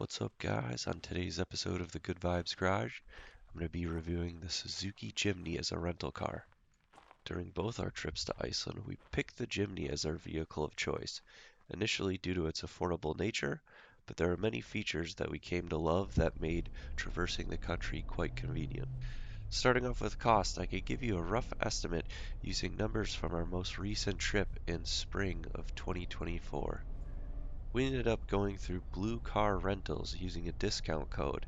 What's up, guys? On today's episode of the Good Vibes Garage, I'm going to be reviewing the Suzuki Jimny as a rental car. During both our trips to Iceland, we picked the Jimny as our vehicle of choice, initially due to its affordable nature, but there are many features that we came to love that made traversing the country quite convenient. Starting off with cost, I could give you a rough estimate using numbers from our most recent trip in spring of 2024. We ended up going through Blue Car Rentals using a discount code,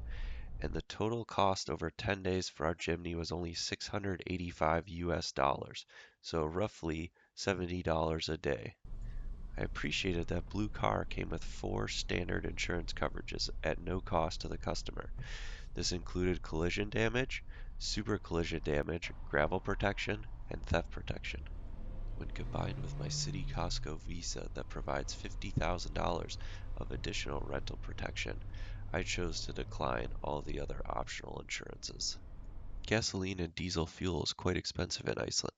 and the total cost over 10 days for our Jimny was only 685 US dollars, so roughly $70 a day. I appreciated that Blue Car came with 4 standard insurance coverages at no cost to the customer. This included collision damage, super collision damage, gravel protection, and theft protection. When combined with my City Costco Visa that provides $50,000 of additional rental protection, I chose to decline all the other optional insurances. Gasoline and diesel fuel is quite expensive in Iceland.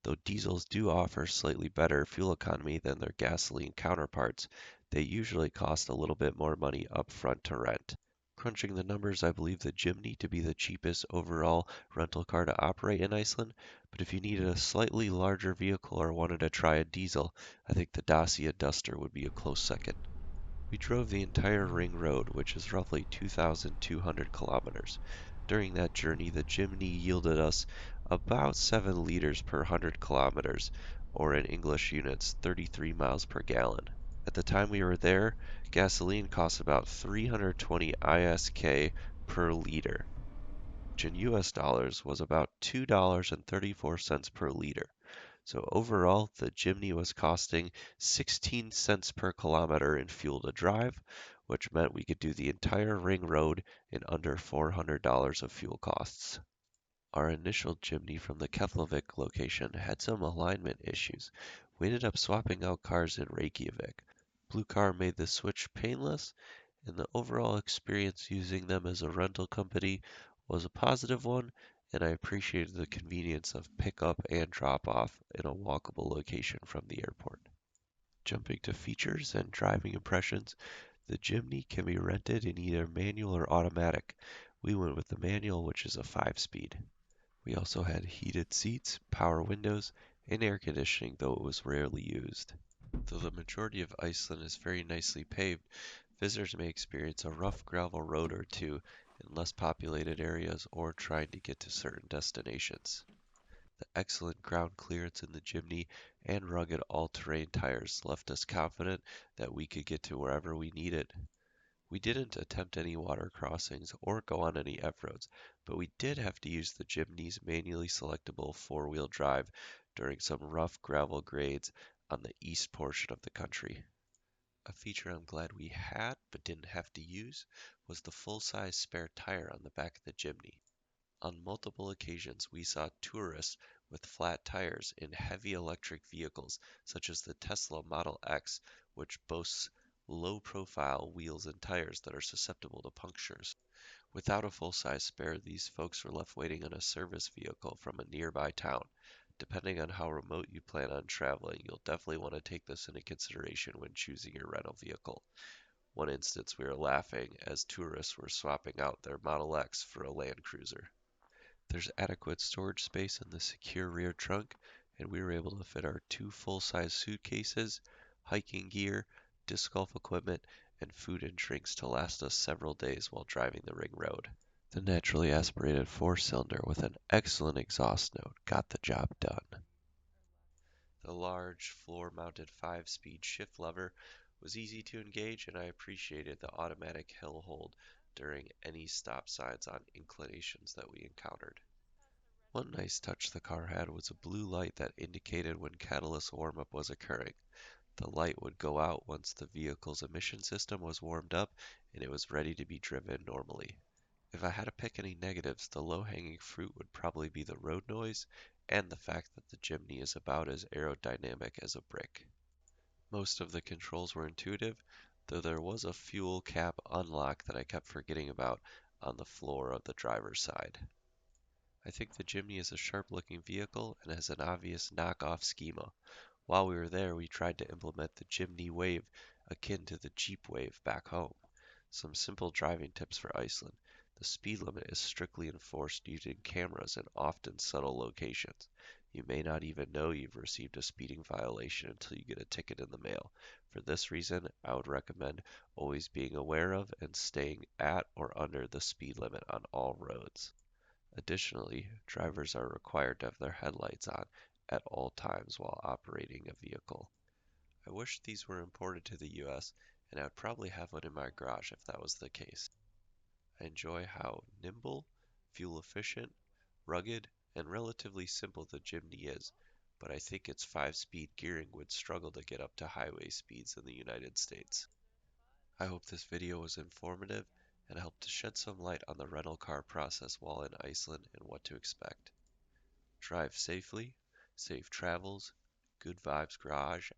Though diesels do offer slightly better fuel economy than their gasoline counterparts, they usually cost a little bit more money upfront to rent. Crunching the numbers, I believe the Jimny to be the cheapest overall rental car to operate in Iceland, but if you needed a slightly larger vehicle or wanted to try a diesel, I think the Dacia Duster would be a close second. We drove the entire Ring Road, which is roughly 2,200 kilometers. During that journey, the Jimny yielded us about 7 liters per 100 kilometers, or in English units, 33 miles per gallon. At the time we were there, gasoline cost about 320 ISK per liter, which in US dollars was about $2.34 per liter. So overall, the Jimny was costing 16 cents per kilometer in fuel to drive, which meant we could do the entire ring road in under $400 of fuel costs. Our initial Jimny from the Keflavik location had some alignment issues. We ended up swapping out cars in Reykjavik. Blue Car made the switch painless, and the overall experience using them as a rental company was a positive one, and I appreciated the convenience of pickup and drop off in a walkable location from the airport. Jumping to features and driving impressions, the Jimny can be rented in either manual or automatic. We went with the manual, which is a 5-speed. We also had heated seats, power windows, and air conditioning, though it was rarely used. Though the majority of Iceland is very nicely paved, visitors may experience a rough gravel road or two in less populated areas or trying to get to certain destinations. The excellent ground clearance in the Jimny and rugged all-terrain tires left us confident that we could get to wherever we needed. We didn't attempt any water crossings or go on any F-roads, but we did have to use the Jimny's manually selectable four-wheel drive during some rough gravel grades on the east portion of the country. A feature I'm glad we had but didn't have to use was the full-size spare tire on the back of the Jimny. On multiple occasions we saw tourists with flat tires in heavy electric vehicles such as the Tesla Model X, which boasts low-profile wheels and tires that are susceptible to punctures. Without a full-size spare, these folks were left waiting on a service vehicle from a nearby town. Depending on how remote you plan on traveling, you'll definitely want to take this into consideration when choosing your rental vehicle. One instance we were laughing as tourists were swapping out their Model X for a Land Cruiser. There's adequate storage space in the secure rear trunk, and we were able to fit our 2 full-size suitcases, hiking gear, disc golf equipment, and food and drinks to last us several days while driving the ring road. The naturally aspirated 4-cylinder with an excellent exhaust note got the job done. The large floor-mounted 5-speed shift lever was easy to engage, and I appreciated the automatic hill hold during any stop signs on inclinations that we encountered. One nice touch the car had was a blue light that indicated when catalyst warm-up was occurring. The light would go out once the vehicle's emission system was warmed up and it was ready to be driven normally. If I had to pick any negatives, the low-hanging fruit would probably be the road noise and the fact that the Jimny is about as aerodynamic as a brick. Most of the controls were intuitive, though there was a fuel cap unlock that I kept forgetting about on the floor of the driver's side. I think the Jimny is a sharp-looking vehicle and has an obvious knock-off schema. While we were there, we tried to implement the Jimny Wave akin to the Jeep Wave back home. Some simple driving tips for Iceland. The speed limit is strictly enforced using cameras in often subtle locations. You may not even know you've received a speeding violation until you get a ticket in the mail. For this reason, I would recommend always being aware of and staying at or under the speed limit on all roads. Additionally, drivers are required to have their headlights on at all times while operating a vehicle. I wish these were imported to the US, and I'd probably have one in my garage if that was the case. I enjoy how nimble, fuel efficient, rugged, and relatively simple the Jimny is, but I think its 5-speed gearing would struggle to get up to highway speeds in the United States. I hope this video was informative and helped to shed some light on the rental car process while in Iceland and what to expect. Drive safely, safe travels, Good Vibes Garage